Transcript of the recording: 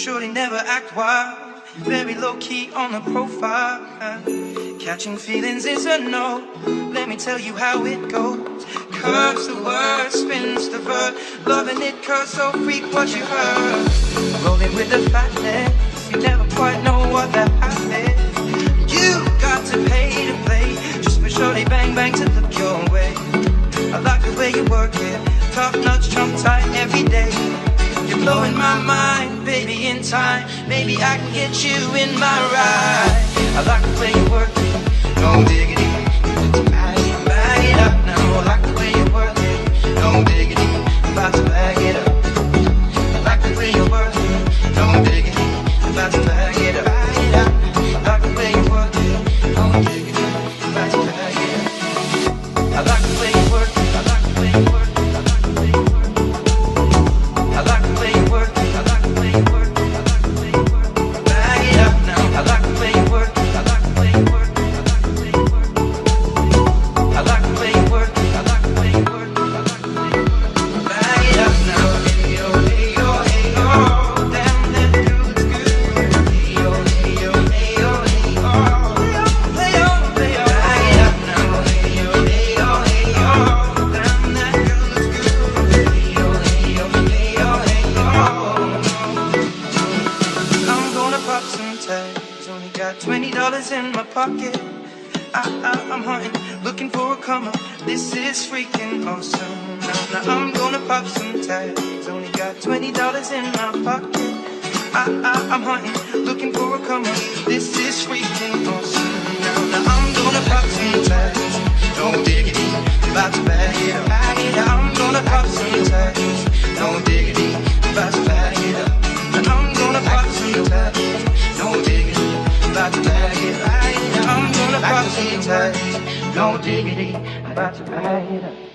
surely never act wild. Very low key on the profile. Catching feelings is a no. Let me tell you how it goes. Curves the word, spins the verb. Loving it cause so freak what you heard. Rolling with the fatness, you never quite know what that happened. You got to pay to play, just for surely bang bang to look your way. I like the way you work it, top notch, trump tight every day. You're blowing my mind, baby, in time. Maybe I can get you in my ride. I like the way you work it, no diggity. Bag it up now. I like the way you work it, no diggity. I'm about to bag it up. I like the way you work it, no diggity. I'm about to bag it up. I like the way you work it, no diggity. I'm about to bag it up. I like the way you work it. I like the way you work it. I like the way you work it. I like the way you work it. I like the way you work it. Bag it up now. I like the way you work it. I like the way you work it. I like the way you work it. I like the way you work it. I like the way you work it. I like the way you work it. Bag it up now. Hey yo, hey yo, hey yo. Damn, that dude's good. Hey yo, hey yo, hey yo, hey yo. Hey yo, hey yo. Bag it up now. Hey yo, hey yo, hey yo. Damn, that dude's good. Hey yo, hey yo, hey yo, hey yo. I'm gonna pop some tags. Only got $20 in my pocket. I'm hunting, looking for a comer. This is freaking awesome. Now I'm gonna pop some tags. Only got $20 in my pocket. I'm hunting, looking for a comer. This is freaking awesome. Now I'm gonna pop some tags. No diggity, about to bag it up. I'm gonna pop some tags. No diggity, about to bag it up. I'm gonna pop some tags. No diggity, about to bag it up. I'm gonna pop some tags. No diggity, about to bag it up.